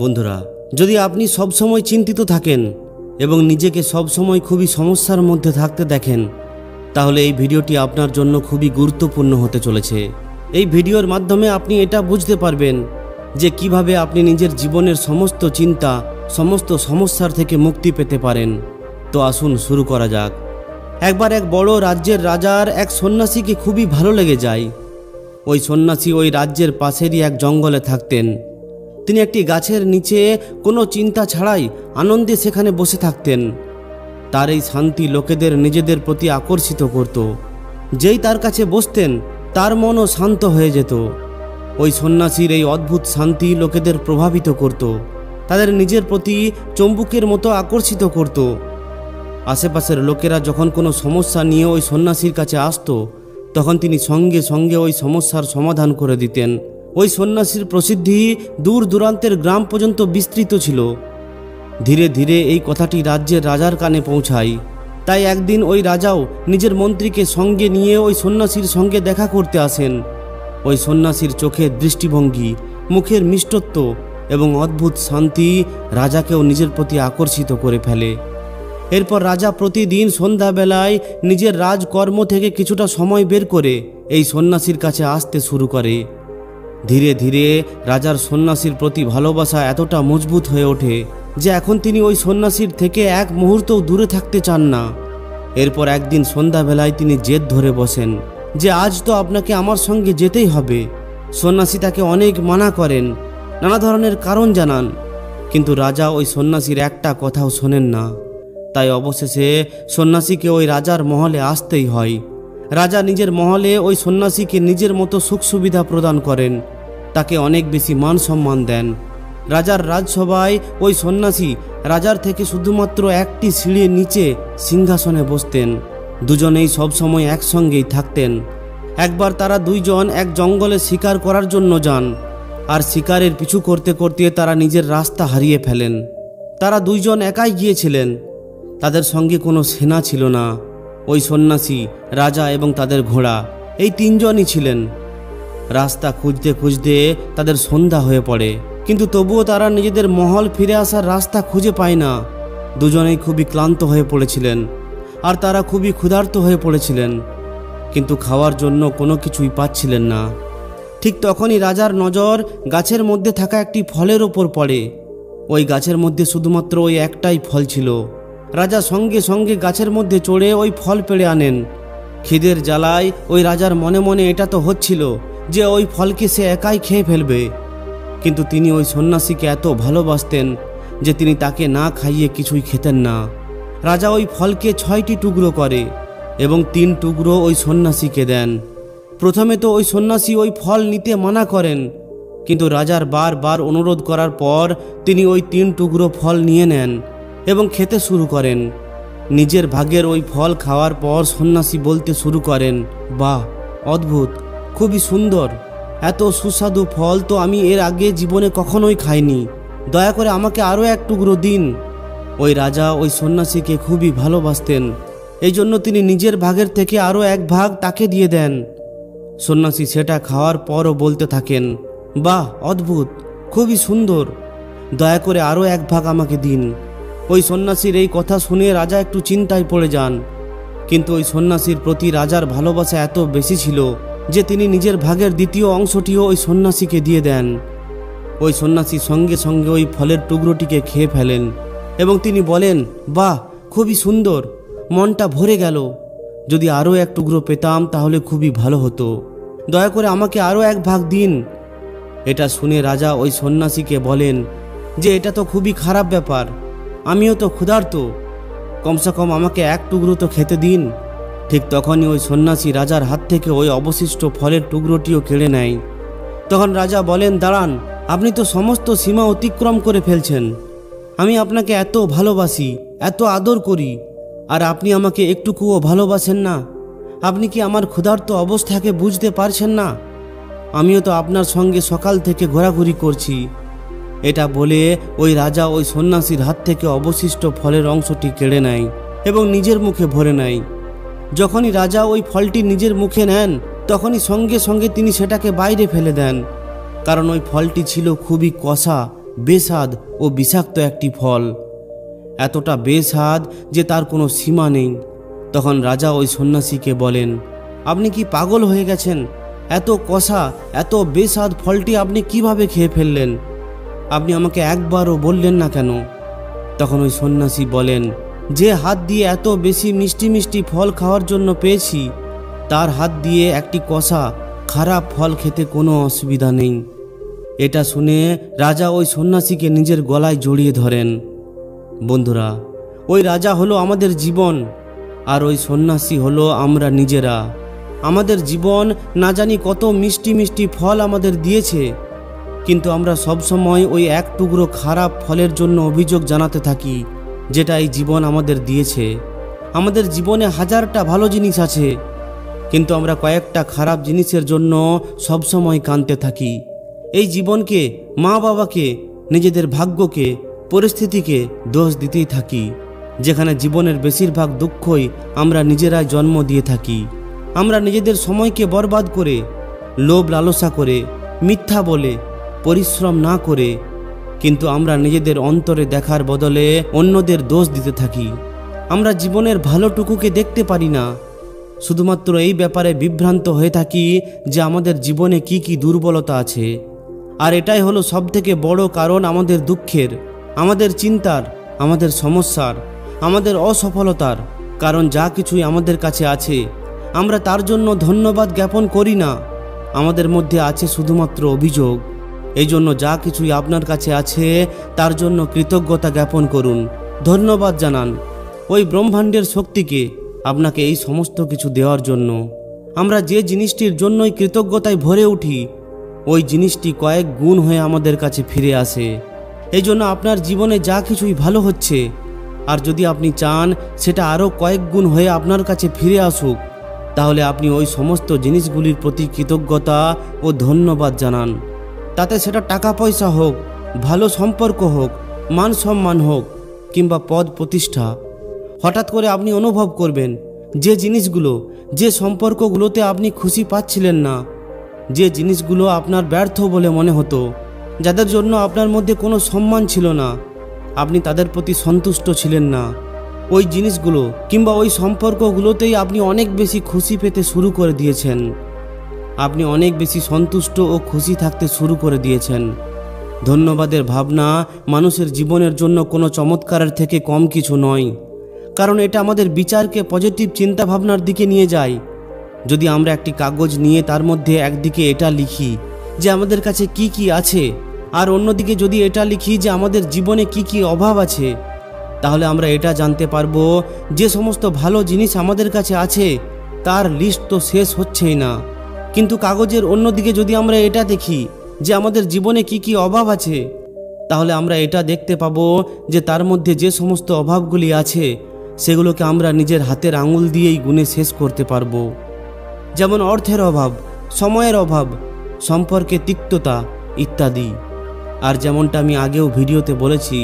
বন্ধুরা, যদি আপনি সব সময় চিন্তিত থাকেন এবং নিজেকে সব সময় খুবই সমস্যার মধ্যে থাকতে দেখেন, তাহলে এই ভিডিওটি আপনার জন্য খুবই গুরুত্বপূর্ণ হতে চলেছে। এই ভিডিওর মাধ্যমে আপনি এটা বুঝতে পারবেন যে কিভাবে আপনি নিজের জীবনের সমস্ত চিন্তা, সমস্ত সমস্যার থেকে মুক্তি পেতে পারেন। তো আসুন শুরু করা যাক। একবার এক বড় রাজ্যের রাজার এক সন্ন্যাসীকে খুবই ভালো লেগে যায়। ওই সন্ন্যাসী ওই রাজ্যের পাশেরই এক জঙ্গলে থাকতেন। তিনি একটি গাছের নিচে কোনো চিন্তা ছাড়াই আনন্দে সেখানে বসে থাকতেন। তার এই শান্তি লোকেদের নিজেদের প্রতি আকর্ষিত করত। যেই তার কাছে বসতেন তার মনও শান্ত হয়ে যেত। ওই সন্ন্যাসীর এই অদ্ভুত শান্তি লোকেদের প্রভাবিত করত, তাদের নিজের প্রতি চুম্বকের মতো আকর্ষিত করত। আশেপাশের লোকেরা যখন কোনো সমস্যা নিয়ে ওই সন্ন্যাসীর কাছে আসতো, তখন তিনি সঙ্গে সঙ্গে ওই সমস্যার সমাধান করে দিতেন। ওই সন্ন্যাসীর প্রসিদ্ধি দূর দূরান্তের গ্রাম পর্যন্ত বিস্তৃত ছিল। ধীরে ধীরে এই কথাটি রাজ্যের রাজার কানে পৌঁছায়। তাই একদিন ওই রাজাও নিজের মন্ত্রীকে সঙ্গে নিয়ে ওই সন্ন্যাসীর সঙ্গে দেখা করতে আসেন। ওই সন্ন্যাসীর চোখের দৃষ্টিভঙ্গি, মুখের মিষ্টত্ব এবং অদ্ভুত শান্তি রাজাকেও নিজের প্রতি আকর্ষিত করে ফেলে। এরপর রাজা প্রতিদিন সন্ধ্যাবেলায় নিজের রাজকর্ম থেকে কিছুটা সময় বের করে এই সন্ন্যাসীর কাছে আসতে শুরু করে। ধীরে ধীরে রাজার সন্ন্যাসীর প্রতি ভালোবাসা এতটা মজবুত হয়ে ওঠে যে এখন তিনি ওই সন্ন্যাসীর থেকে এক মুহূর্তও দূরে থাকতে চান না। এরপর একদিন সন্ধ্যাবেলায় তিনি জেদ ধরে বসেন যে আজ তো আপনাকে আমার সঙ্গে যেতেই হবে। সন্ন্যাসী তাকে অনেক মানা করেন, নানা ধরনের কারণ জানান, কিন্তু রাজা ওই সন্ন্যাসীর একটা কথাও শোনেন না। তাই অবশেষে সন্ন্যাসীকে ওই রাজার মহলে আসতেই হয়। রাজা নিজের মহলে ওই সন্ন্যাসীকে নিজের মতো সুখ সুবিধা প্রদান করেন, তাকে অনেক বেশি মান সম্মান দেন। রাজার রাজসভায় ওই সন্ন্যাসী রাজার থেকে শুধুমাত্র একটি সিঁড়ির নিচে সিংহাসনে বসতেন। দুজনেই সবসময় একসঙ্গেই থাকতেন। একবার তারা দুইজন এক জঙ্গলে শিকার করার জন্য যান, আর শিকারের পিছু করতে করতে তারা নিজের রাস্তা হারিয়ে ফেলেন। তারা দুইজন একাই গিয়েছিলেন, তাদের সঙ্গে কোনো সেনা ছিল না। ওই সন্ন্যাসী, রাজা এবং তাদের ঘোড়া, এই তিনজনই ছিলেন। রাস্তা খুঁজতে খুঁজতে তাদের সন্ধ্যা হয়ে পড়ে, কিন্তু তবুও তারা নিজেদের মহল ফিরে আসার রাস্তা খুঁজে পায় না। দুজনেই খুবই ক্লান্ত হয়ে পড়েছিলেন, আর তারা খুবই ক্ষুধার্ত হয়ে পড়েছিলেন, কিন্তু খাওয়ার জন্য কোনো কিছুই পাচ্ছিলেন না। ঠিক তখনই রাজার নজর গাছের মধ্যে থাকা একটি ফলের ওপর পড়ে। ওই গাছের মধ্যে শুধুমাত্র ওই একটাই ফল ছিল। রাজা সঙ্গে সঙ্গে গাছের মধ্যে চড়ে ওই ফল পেড়ে আনেন। খিদের জ্বালায় ওই রাজার মনে মনে এটা তো হচ্ছিল যে ওই ফলকে সে একাই খেয়ে ফেলবে, কিন্তু তিনি ওই সন্ন্যাসীকে এত ভালোবাসতেন যে তিনি তাকে না খাইয়ে কিছুই খেতেন না। রাজা ওই ফলকে 6টি টুকরো করে এবং 3 টুকরো ওই সন্ন্যাসীকে দেন। প্রথমে তো ওই সন্ন্যাসী ওই ফল নিতে মানা করেন, কিন্তু রাজার বারবার অনুরোধ করার পর তিনি ওই 3 টুকরো ফল নিয়ে নেন এবং খেতে শুরু করেন। নিজের ভাগের ওই ফল খাওয়ার পর সন্ন্যাসী বলতে শুরু করেন, বাহ, অদ্ভুত, খুবই সুন্দর, এত সুস্বাদু ফল তো আমি এর আগে জীবনে কখনোই খাইনি, দয়া করে আমাকে আরও 1 টুকরো দিন। ওই রাজা ওই সন্ন্যাসীকে খুবই ভালোবাসতেন, এই জন্য তিনি নিজের ভাগের থেকে আরও 1 ভাগ তাকে দিয়ে দেন। সন্ন্যাসী সেটা খাওয়ার পরও বলতে থাকেন, বাহ, অদ্ভুত, খুবই সুন্দর, দয়া করে আরও 1 ভাগ আমাকে দিন। ওই সন্ন্যাসীর এই কথা শুনে রাজা একটু চিন্তায় পড়ে যান, কিন্তু ওই সন্ন্যাসীর প্রতি রাজার ভালোবাসা এত বেশি ছিল যে তিনি নিজের ভাগের দ্বিতীয় অংশটিও ওই সন্ন্যাসীকে দিয়ে দেন। ওই সন্ন্যাসী সঙ্গে সঙ্গে ওই ফলের টুকরোটিকে খেয়ে ফেলেন এবং তিনি বলেন, বাহ, খুবই সুন্দর, মনটা ভরে গেল, যদি আরও 1 টুকরো পেতাম তাহলে খুবই ভালো হতো, দয়া করে আমাকে আরও 1 ভাগ দিন। এটা শুনে রাজা ওই সন্ন্যাসীকে বলেন যে এটা তো খুবই খারাপ ব্যাপার, আমিও তো ক্ষুধার্ত, কমসে কম আমাকে 1 টুকরো তো খেতে দিন। ঠিক তখনই ওই সন্ন্যাসী রাজার হাত থেকে ওই অবশিষ্ট ফলের টুকরোটিও কেড়ে নেয়। তখন রাজা বলেন, দাঁড়ান, আপনি তো সমস্ত সীমা অতিক্রম করে ফেলছেন। আমি আপনাকে এত ভালোবাসি, এত আদর করি, আর আপনি আমাকে একটুকুও ভালোবাসেন না। আপনি কি আমার ক্ষুধার্ত অবস্থাকে বুঝতে পারছেন না? আমিও তো আপনার সঙ্গে সকাল থেকে ঘোরাঘুরি করছি। এটা বলে ওই রাজা ওই সন্ন্যাসীর হাত থেকে অবশিষ্ট ফলের অংশটি কেড়ে নেয় এবং নিজের মুখে ভরে নেয়। যখনই রাজা ওই ফলটি নিজের মুখে নেন, তখনই সঙ্গে সঙ্গে তিনি সেটাকে বাইরে ফেলে দেন, কারণ ওই ফলটি ছিল খুবই কষা বেস্বাদ ও বিষাক্ত একটি ফল, এতটা বেস্বাদ যে তার কোনো সীমা নেই। তখন রাজা ওই সন্ন্যাসীকে বলেন, আপনি কি পাগল হয়ে গেছেন? এত কষা, এত বেস্বাদ ফলটি আপনি কিভাবে খেয়ে ফেললেন? আপনি আমাকে একবারও বললেন না কেন? তখন ওই সন্ন্যাসী বলেন, যে হাত দিয়ে এত বেশি মিষ্টি মিষ্টি ফল খাওয়ার জন্য পেয়েছি, তার হাত দিয়ে একটি কষা খারাপ ফল খেতে কোনো অসুবিধা নেই। এটা শুনে রাজা ওই সন্ন্যাসীকে নিজের গলায় জড়িয়ে ধরেন। বন্ধুরা, ওই রাজা হলো আমাদের জীবন, আর ওই সন্ন্যাসী হলো আমরা নিজেরা। আমাদের জীবন না জানি কত মিষ্টি মিষ্টি ফল আমাদের দিয়েছে, কিন্তু আমরা সবসময় ওই এক টুকরো খারাপ ফলের জন্য অভিযোগ জানাতে থাকি, যেটা এই জীবন আমাদের দিয়েছে। আমাদের জীবনে হাজারটা ভালো জিনিস আছে, কিন্তু আমরা কয়েকটা খারাপ জিনিসের জন্য সবসময় কাঁদতে থাকি। এই জীবনকে, মা বাবাকে, নিজেদের ভাগ্যকে, পরিস্থিতিকে দোষ দিতেই থাকি, যেখানে জীবনের বেশিরভাগ দুঃখই আমরা নিজেরাই জন্ম দিয়ে থাকি। আমরা নিজেদের সময়কে বরবাদ করে, লোভ লালসা করে, মিথ্যা বলে, পরিশ্রম না করে, কিন্তু আমরা নিজেদের অন্তরে দেখার বদলে অন্যদের দোষ দিতে থাকি। আমরা জীবনের ভালোটুকুকে দেখতে পারি না, শুধুমাত্র এই ব্যাপারে বিভ্রান্ত হয়ে থাকি যে আমাদের জীবনে কি কি দুর্বলতা আছে। আর এটাই হলো সবথেকে বড় কারণ আমাদের দুঃখের, আমাদের চিন্তার, আমাদের সমস্যার, আমাদের অসফলতার। কারণ যা কিছুই আমাদের কাছে আছে, আমরা তার জন্য ধন্যবাদ জ্ঞাপন করি না। আমাদের মধ্যে আছে শুধুমাত্র অভিযোগ। এই জন্য যা কিছুই আপনার কাছে আছে তার জন্য কৃতজ্ঞতা জ্ঞাপন করুন, ধন্যবাদ জানান ওই ব্রহ্মাণ্ডের শক্তিকে, আপনাকে এই সমস্ত কিছু দেওয়ার জন্য। আমরা যে জিনিসটির জন্যই কৃতজ্ঞতায় ভরে উঠি, ওই জিনিসটি কয়েক গুণ হয়ে আমাদের কাছে ফিরে আসে। এই জন্য আপনার জীবনে যা কিছুই ভালো হচ্ছে, আর যদি আপনি চান সেটা আরও কয়েক গুণ হয়ে আপনার কাছে ফিরে আসুক, তাহলে আপনি ওই সমস্ত জিনিসগুলির প্রতি কৃতজ্ঞতা ও ধন্যবাদ জানান। তাতে সেটা টাকা পয়সা হোক, ভালো সম্পর্ক হোক, মান সম্মান হোক, কিংবা পদ প্রতিষ্ঠা। হঠাৎ করে আপনি অনুভব করবেন যে জিনিসগুলো, যে সম্পর্কগুলোতে আপনি খুশি পাচ্ছিলেন না, যে জিনিসগুলো আপনার ব্যর্থ বলে মনে হতো, যাদের জন্য আপনার মধ্যে কোনো সম্মান ছিল না, আপনি তাদের প্রতি সন্তুষ্ট ছিলেন না, ওই জিনিসগুলো কিংবা ওই সম্পর্কগুলোতেই আপনি অনেক বেশি খুশি পেতে শুরু করে দিয়েছেন। আপনি অনেক বেশি সন্তুষ্ট ও খুশি থাকতে শুরু করে দিয়েছেন। ধন্যবাদের ভাবনা মানুষের জীবনের জন্য কোনো চমৎকারের থেকে কম কিছু নয়, কারণ এটা আমাদের বিচারকে পজিটিভ চিন্তা ভাবনার দিকে নিয়ে যায়। যদি আমরা একটি কাগজ নিয়ে তার মধ্যে একদিকে এটা লিখি যে আমাদের কাছে কি কি আছে, আর অন্যদিকে যদি এটা লিখি যে আমাদের জীবনে কি কি অভাব আছে, তাহলে আমরা এটা জানতে পারবো যে সমস্ত ভালো জিনিস আমাদের কাছে আছে তার লিস্ট তো শেষ হচ্ছেই না। কিন্তু কাগজের অন্যদিকে যদি আমরা এটা দেখি যে আমাদের জীবনে কি কি অভাব আছে, তাহলে আমরা এটা দেখতে পাবো যে তার মধ্যে যে সমস্ত অভাবগুলি আছে সেগুলোকে আমরা নিজের হাতের আঙুল দিয়েই গুণে শেষ করতে পারবো। যেমন অর্থের অভাব, সময়ের অভাব, সম্পর্কে তিক্ততা ইত্যাদি। আর যেমনটা আমি আগেও ভিডিওতে বলেছি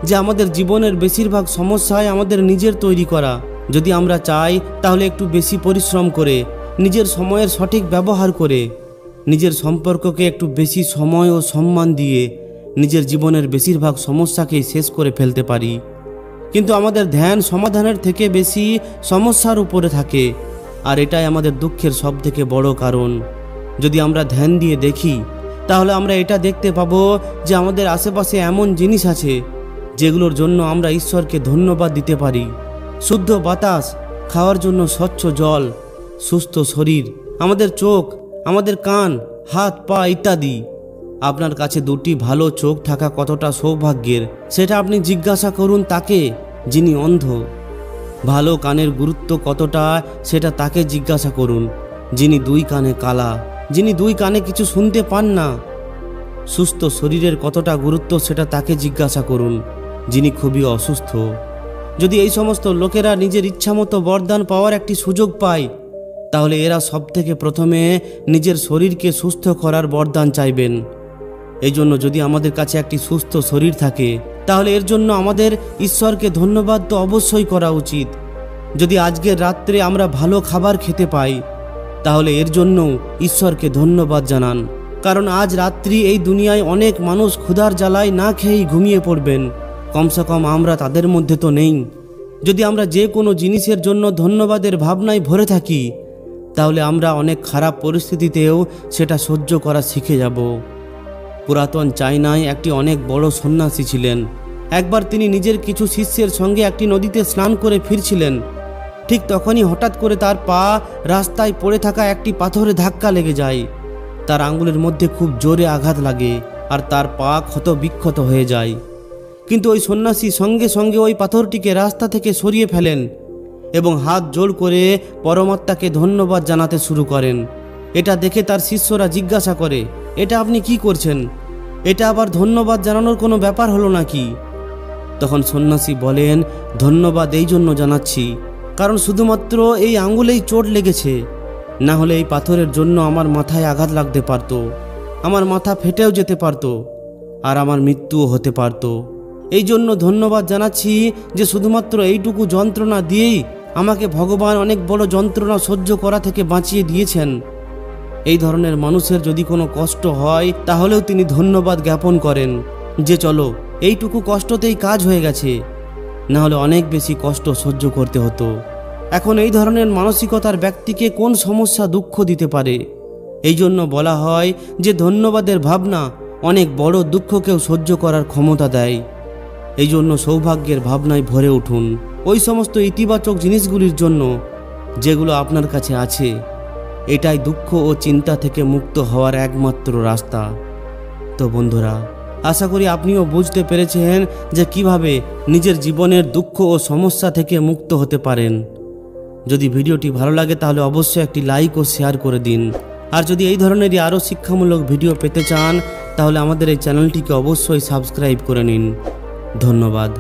যে আমাদের জীবনের বেশিরভাগ সমস্যাই আমাদের নিজের তৈরি করা। যদি আমরা চাই তাহলে একটু বেশি পরিশ্রম করে, নিজের সময়ের সঠিক ব্যবহার করে, নিজের সম্পর্ককে একটু বেশি সময় ও সম্মান দিয়ে নিজের জীবনের বেশিরভাগ সমস্যাকেই শেষ করে ফেলতে পারি। কিন্তু আমাদের ধ্যান সমাধানের থেকে বেশি সমস্যার উপরে থাকে, আর এটাই আমাদের দুঃখের সবথেকে বড় কারণ। যদি আমরা ধ্যান দিয়ে দেখি তাহলে আমরা এটা দেখতে পাবো যে আমাদের আশেপাশে এমন জিনিস আছে যেগুলোর জন্য আমরা ঈশ্বরকে ধন্যবাদ দিতে পারি। শুদ্ধ বাতাস, খাওয়ার জন্য স্বচ্ছ জল, সুস্থ শরীর, আমাদের চোখ, আমাদের কান, হাত পা ইত্যাদি। আপনার কাছে দুটি ভালো চোখ থাকা কতটা সৌভাগ্যের সেটা আপনি জিজ্ঞাসা করুন তাকে যিনি অন্ধ। ভালো কানের গুরুত্ব কতটা সেটা তাকে জিজ্ঞাসা করুন যিনি দুই কানে কালা, যিনি দুই কানে কিছু শুনতে পান না। সুস্থ শরীরের কতটা গুরুত্ব সেটা তাকে জিজ্ঞাসা করুন যিনি খুবই অসুস্থ। যদি এই সমস্ত লোকেরা নিজের ইচ্ছামতো বরদান পাওয়ার একটি সুযোগ পায়, তাহলে এরা সবথেকে প্রথমে নিজের শরীরকে সুস্থ করার বরদান চাইবেন। এই জন্য যদি আমাদের কাছে একটি সুস্থ শরীর থাকে তাহলে এর জন্য আমাদের ঈশ্বরকে ধন্যবাদ তো অবশ্যই করা উচিত। যদি আজকের রাত্রে আমরা ভালো খাবার খেতে পাই তাহলে এর জন্য ঈশ্বরকে ধন্যবাদ জানান। কারণ আজ রাত্রি এই দুনিয়ায় অনেক মানুষ ক্ষুধার জ্বালায় না খেয়েই ঘুমিয়ে পড়বেন। কমসে কম আমরা তাদের মধ্যে তো নেই। যদি আমরা যে কোনো জিনিসের জন্য ধন্যবাদের ভাবনায় ভরে থাকি, তাহলে আমরা অনেক খারাপ পরিস্থিতিতেও সেটা সহ্য করা শিখে যাব। পুরাতন চায়নায় একটি অনেক বড় সন্ন্যাসী ছিলেন। একবার তিনি নিজের কিছু শিষ্যের সঙ্গে একটি নদীতে স্নান করে ফিরছিলেন। ঠিক তখনই হঠাৎ করে তার পা রাস্তায় পড়ে থাকা একটি পাথরে ধাক্কা লেগে যায়। তার আঙ্গুলের মধ্যে খুব জোরে আঘাত লাগে আর তার পা ক্ষত বিক্ষত হয়ে যায়। কিন্তু ওই সন্ন্যাসী সঙ্গে সঙ্গে ওই পাথরটিকে রাস্তা থেকে সরিয়ে ফেলেন এবং হাত জোড় করে পরমাত্মাকে ধন্যবাদ জানাতে শুরু করেন। এটা দেখে তার শিষ্যরা জিজ্ঞাসা করে, এটা আপনি কি করছেন? এটা আবার ধন্যবাদ জানানোর কোনো ব্যাপার হলো নাকি? তখন সন্ন্যাসী বলেন, ধন্যবাদ এই জন্য জানাচ্ছি কারণ শুধুমাত্র এই আঙ্গুলেই চোট লেগেছে, না হলে এই পাথরের জন্য আমার মাথায় আঘাত লাগতে পারত, আমার মাথা ফেটেও যেতে পারত আর আমার মৃত্যুও হতে পারত। এই জন্য ধন্যবাদ জানাচ্ছি যে শুধুমাত্র এইটুকু যন্ত্রণা দিয়েই আমাকে ভগবান অনেক বড় যন্ত্রণা সহ্য করা থেকে বাঁচিয়ে দিয়েছেন। এই ধরনের মানুষের যদি কোনো কষ্ট হয় তাহলেও তিনি ধন্যবাদ জ্ঞাপন করেন যে চলো এইটুকু কষ্টতেই কাজ হয়ে গেছে, না হলে অনেক বেশি কষ্ট সহ্য করতে হতো। এখন এই ধরনের মানসিকতার ব্যক্তিকে কোন সমস্যা দুঃখ দিতে পারে? এই জন্য বলা হয় যে ধন্যবাদের ভাবনা অনেক বড় দুঃখকেও সহ্য করার ক্ষমতা দেয়। এই জন্য সৌভাগ্যের ভাবনায় ভরে উঠুন ওই সমস্ত ইতিবাচক জিনিসগুলির জন্য যেগুলো আপনার কাছে আছে। এটাই দুঃখ ও চিন্তা থেকে মুক্ত হওয়ার একমাত্র রাস্তা। তো বন্ধুরা, আশা করি আপনিও বুঝতে পেরেছেন যে কিভাবে নিজের জীবনের দুঃখ ও সমস্যা থেকে মুক্ত হতে পারেন। যদি ভিডিওটি ভালো লাগে তাহলে অবশ্যই একটি লাইক ও শেয়ার করে দিন। আর যদি এই ধরনেরই আরও শিক্ষামূলক ভিডিও পেতে চান তাহলে আমাদের এই চ্যানেলটিকে অবশ্যই সাবস্ক্রাইব করে নিন। ধন্যবাদ।